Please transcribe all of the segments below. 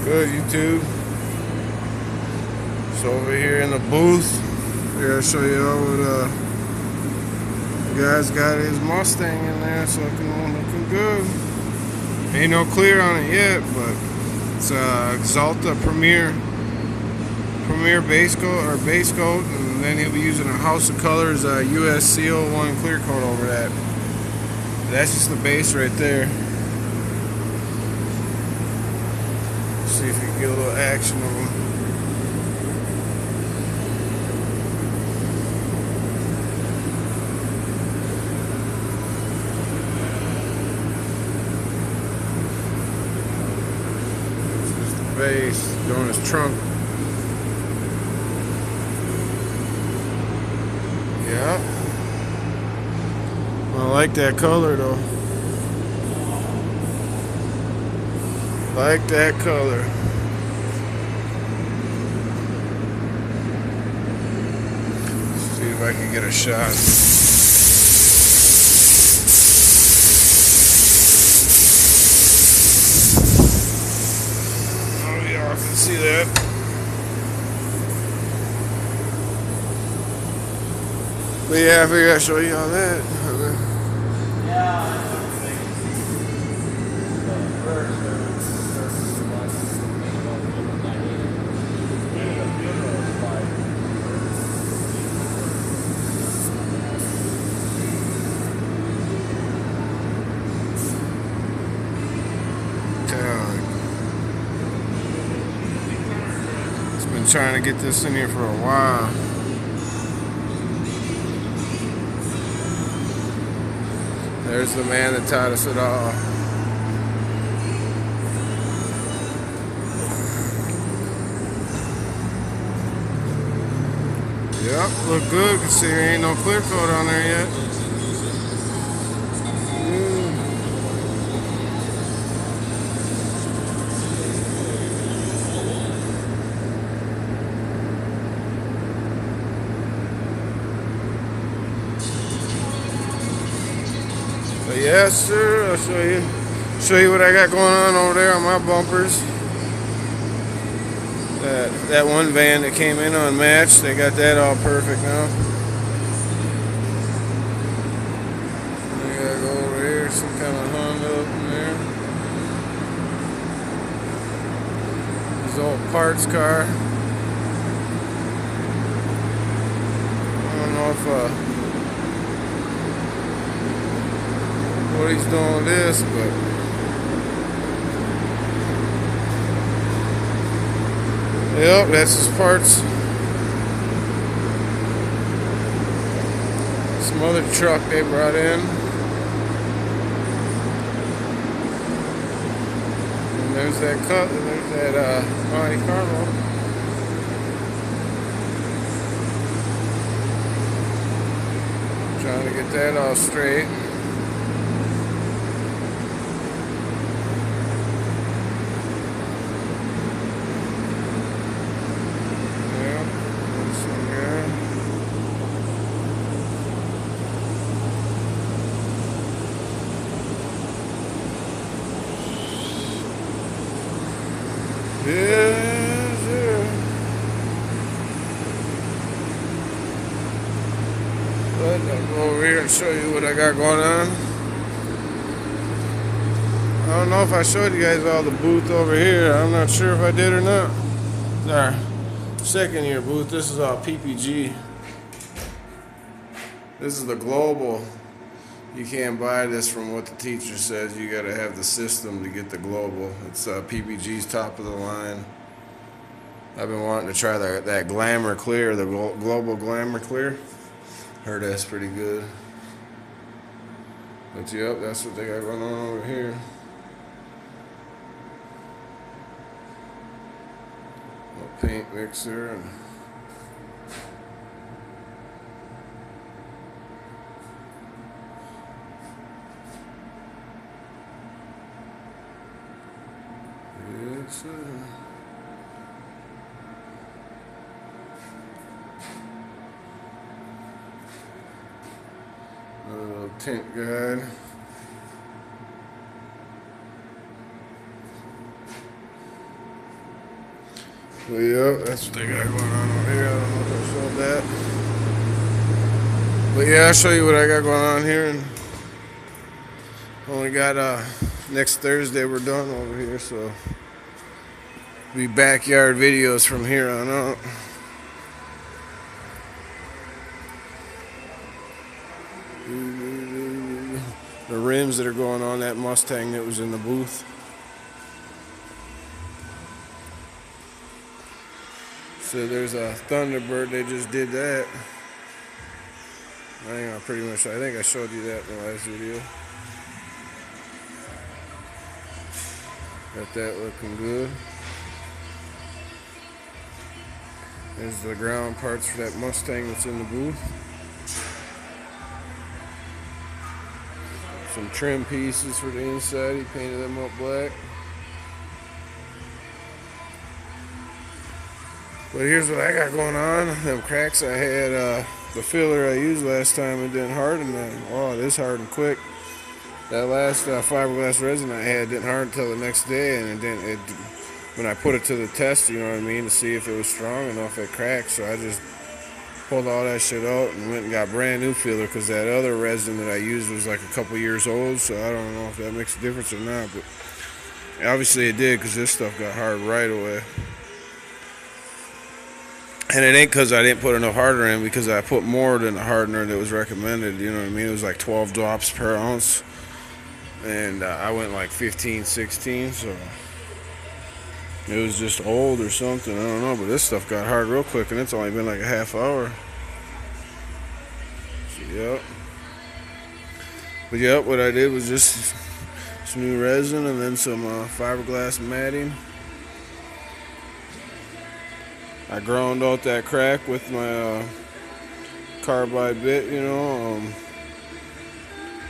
Good, YouTube. So over here in the booth, here I'll show you all what the guy's got his Mustang in there, so looking good. Ain't no clear on it yet, but it's Exalta Premier base coat, and then he'll be using a House of Colors US CO1 clear coat over that. That's just the base right there. See if you can get a little action of them. This is the base doing his trunk. Yeah. I like that color though. Like that color. Let's see if I can get a shot. Oh, y'all can see that. But yeah, I figured I'd show you all that. It's been trying to get this in here for a while. There's the man that taught us it all. Yep, look good. You can see there ain't no clear coat on there yet. But yes, sir. I'll show you what I got going on over there on my bumpers. That one van that came in unmatched, they got that all perfect now. We gotta go over here, some kind of Honda up in there. His old parts car. I don't know if what he's doing with this, but yep, that's his parts. Some other truck they brought in. And there's that Monte Carlo. Trying to get that all straight. Yes, sir. But I'll go over here and show you what I got going on. I don't know if I showed you guys all the booth over here. I'm not sure if I did or not. It's our second year booth. This is all PPG. This is the global. You can't buy this from what the teacher says. You got to have the system to get the global. It's PPG's top of the line. I've been wanting to try that Glamour Clear, the global Glamour Clear. Heard that's pretty good. But yep, that's what they got going on over here. A paint mixer and yes, another little tint guide. But yeah, that's what they got going on over here. I don't know if I showed that. But yeah, I'll show you what I got going on here. And only got next Thursday we're done over here, so be backyard videos from here on out. The rims that are going on that Mustang that was in the booth. So there's a Thunderbird, they just did that. I think I showed you that in the last video. Got that looking good. There's the ground parts for that Mustang that's in the booth. Some trim pieces for the inside, he painted them up black. But here's what I got going on. Them cracks I had, the filler I used last time, it didn't harden. Oh, it is hardened quick. That last fiberglass resin I had didn't harden until the next day, and when I put it to the test, you know what I mean, to see if it was strong enough, it cracked. So I just pulled all that shit out and went and got brand new filler, because that other resin that I used was like a couple years old, so I don't know if that makes a difference or not, but obviously it did, because this stuff got hard right away. And it ain't because I didn't put enough hardener in, because I put more than the hardener that was recommended, you know what I mean? It was like 12 drops per ounce, and I went like 15, 16, so it was just old or something, I don't know, but this stuff got hard real quick, and it's only been like a half hour. So, yep. But yep, what I did was just some new resin and then some fiberglass matting. I ground out that crack with my carbide bit, you know,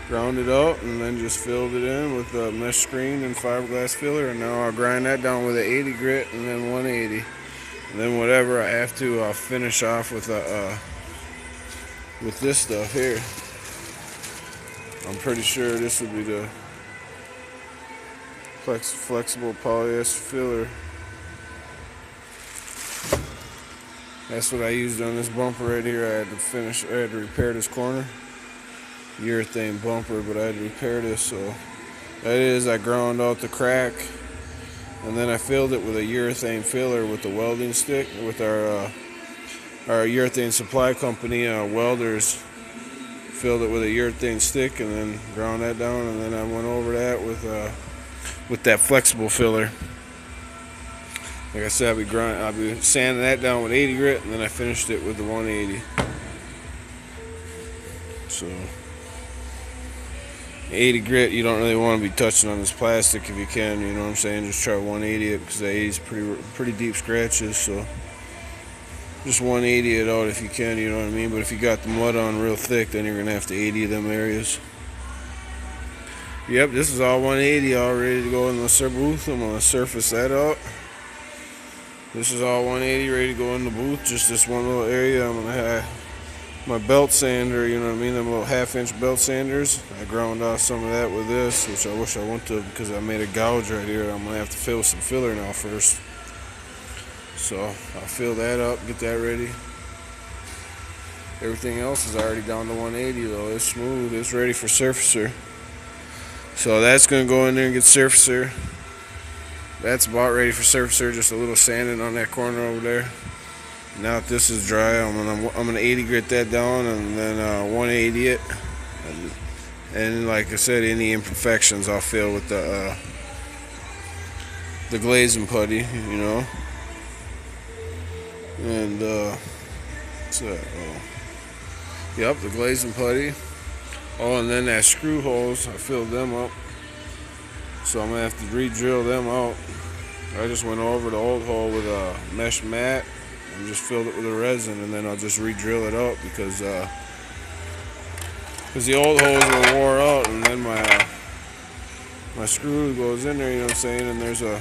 ground it out and then just filled it in with a mesh screen and fiberglass filler, and now I'll grind that down with an 80 grit and then 180, and then whatever I have to, I'll finish off with this stuff here. I'm pretty sure this would be the flexible polyester filler. That's what I used on this bumper right here. I had to repair this corner. Urethane bumper, but I had to repair this, so that is, I ground out the crack and then I filled it with a urethane filler with the welding stick, with our urethane supply company welders. Filled it with a urethane stick and then ground that down, and then I went over that with that flexible filler. Like I said, I'll be sanding that down with 80 grit, and then I finished it with the 180. So 80 grit, you don't really want to be touching on this plastic if you can, you know what I'm saying? Just try 180 it, because that 80 is pretty deep scratches, so just 180 it out if you can, you know what I mean? But if you got the mud on real thick, then you're going to have to 80 them areas. Yep, this is all 180, all ready to go in the booth. I'm going to surface that out. This is all 180 ready to go in the booth. Just this one little area. I'm going to have my belt sander, you know what I mean, them little 1/2-inch belt sanders. I ground off some of that with this, which I wish I went to, because I made a gouge right here. I'm going to have to fill some filler now first. So I'll fill that up, get that ready. Everything else is already down to 180 though. It's smooth, it's ready for surfacer. So that's going to go in there and get surfacer. That's about ready for surfacer, just a little sanding on that corner over there. Now that this is dry, I'm gonna 80 grit that down and then 180 it. And like I said, any imperfections I'll fill with the glazing putty, you know. And what's that? Oh, yep, the glazing putty. Oh, and then that screw holes, I filled them up. So I'm gonna have to re-drill them out. I just went over the old hole with a mesh mat and just filled it with a resin, and then I'll just re-drill it out, because the old holes were wore out, and then my screw goes in there, you know what I'm saying, and there's an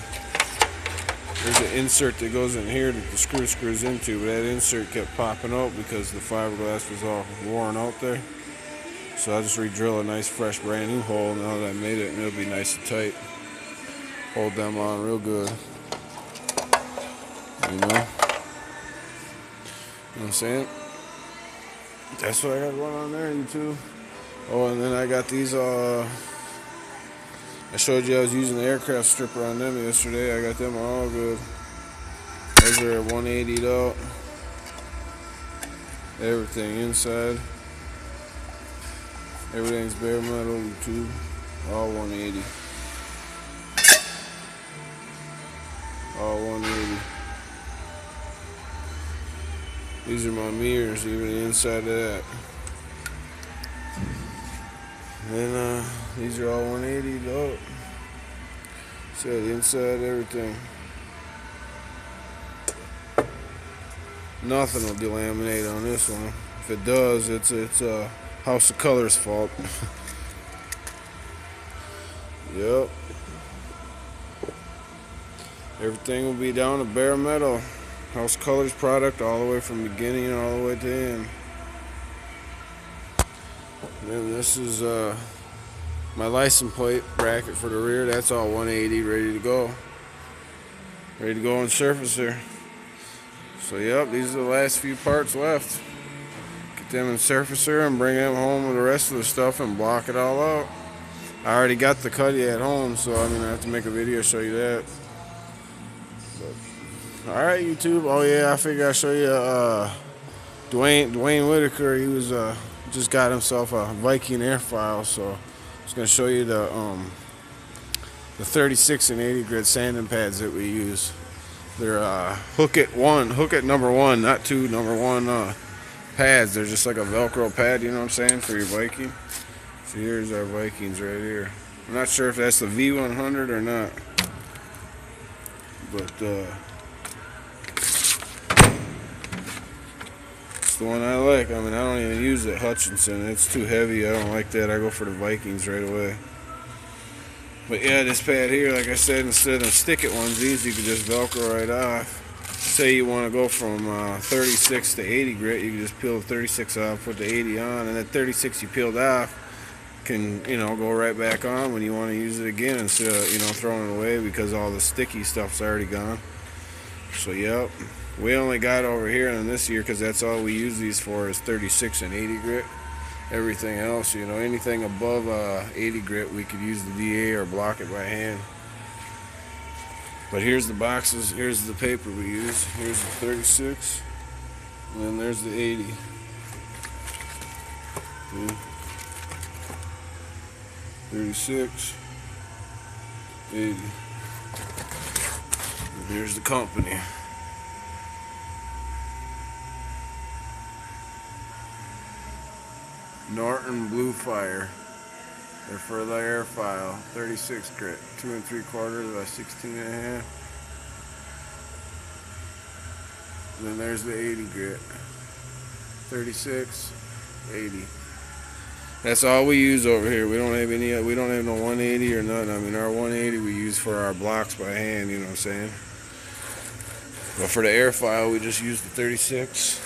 insert that goes in here that the screw screws into, but that insert kept popping out because the fiberglass was all worn out there. So I'll just re-drill a nice fresh brand new hole now that I made it, and it'll be nice and tight. Hold them on real good. You know what I'm saying? That's what I got going on there, YouTube. Oh, and then I got these, I showed you I was using the aircraft stripper on them yesterday. I got them all good. Those are at 180'd out. Everything inside. Everything's bare metal, YouTube. All 180. All 180. These are my mirrors, even the inside of that. And then these are all 180'd out. So the inside, everything. Nothing will delaminate on this one. If it does, it's House of Colors' fault. Yep. Everything will be down to bare metal. House of Colors product all the way from beginning all the way to end. And then this is my license plate bracket for the rear. That's all 180, ready to go. Ready to go on surfacer. So yep, these are the last few parts left. Get them in surfacer and bring them home with the rest of the stuff and block it all out. I already got the cutty at home, so I'm gonna have to make a video show you that. All right, YouTube. Oh yeah, I figured I'd show you Dwayne Whitaker. He was just got himself a Viking airfoil, so I was gonna show you the 36 and 80 grit sanding pads that we use. They're hook it number one, not two, number one pads. They're just like a Velcro pad, you know what I'm saying, for your Viking. So here's our Vikings right here. I'm not sure if that's the V100 or not, but it's the one I like. I mean, I don't even use the Hutchinson. It's too heavy. I don't like that. I go for the Vikings right away. But yeah, this pad here, like I said, instead of stick-it onesies, you can just Velcro right off. Say you want to go from 36 to 80 grit, you can just peel the 36 off, put the 80 on, and that 36 you peeled off can, you know, go right back on when you want to use it again instead of, you know, throwing it away because all the sticky stuff's already gone. So yep, we only got over here in this year because that's all we use these for is 36 and 80 grit. Everything else, you know, anything above 80 grit, we could use the DA or block it by hand. But here's the boxes, here's the paper we use. Here's the 36, and then there's the 80. Okay. 36, 80. And here's the company. Norton Blue Fire. They're for the airfoil, 36 grit, 2 3/4 by 16 1/2. Then there's the 80 grit, 36, 80. That's all we use over here. We don't have any. We don't have no 180 or nothing. I mean, our 180 we use for our blocks by hand. You know what I'm saying? But for the airfoil, we just use the 36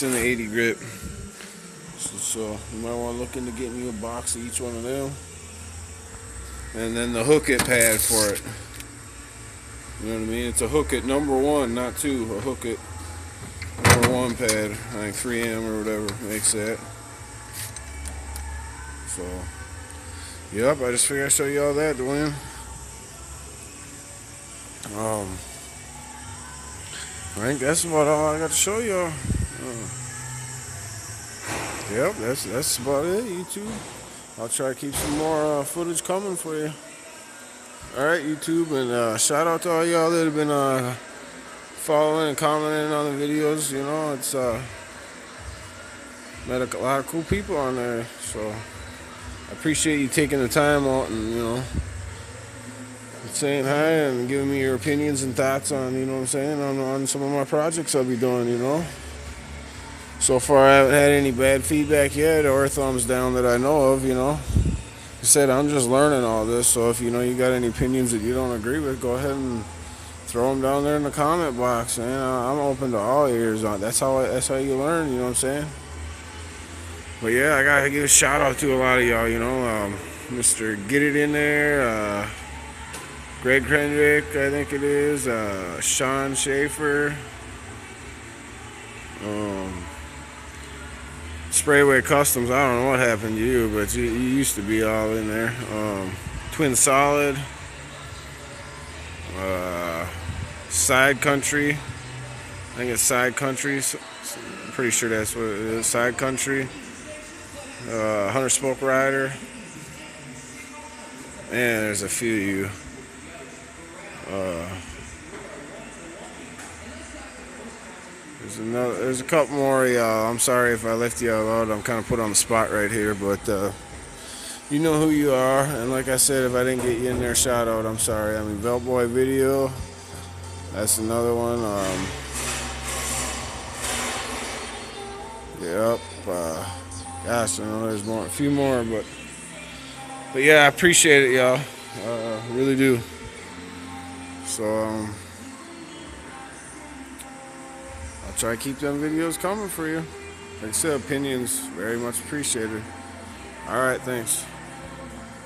and the 80 grit. So you might want to look into getting you a box of each one of them. And then the hook it pad for it. You know what I mean? It's a hook it number one, not two. A hook it number one pad. I think 3M or whatever makes that. So, yep, I just figured I'd show you all that, Dwayne. I think that's about all I got to show y'all. Yep, that's about it, YouTube. I'll try to keep some more footage coming for you. Alright, YouTube, and shout out to all y'all that have been following and commenting on the videos. You know, it's met a lot of cool people on there, so I appreciate you taking the time out and, you know, saying hi and giving me your opinions and thoughts on, you know what I'm saying, on some of my projects I'll be doing, you know. So far, I haven't had any bad feedback yet or thumbs down that I know of, you know. Like I said, I'm just learning all this, so if, you know, you got any opinions that you don't agree with, go ahead and throw them down there in the comment box, man. I'm open to all ears. That's how you learn, you know what I'm saying. But yeah, I gotta give a shout out to a lot of y'all, you know. Mr. Get It In There, Greg Kendrick, I think it is. Sean Schaefer. Sprayway Customs. I don't know what happened to you, but you used to be all in there. Twin Solid. Side Country. I think it's Side Country. I'm pretty sure that's what it is. Side Country. Hunter Spoke Rider. Man, there's a few of you. There's a couple more of y'all. I'm sorry if I left y'all out. I'm kind of put on the spot right here, but you know who you are. And like I said, if I didn't get you in there shout out, I'm sorry. I mean, Belt Boy Video. That's another one. Yep. Gosh, I know there's a few more, but yeah, I appreciate it, y'all. Really do. So I'll try to keep them videos coming for you. Like I said, opinions very much appreciated. All right, thanks.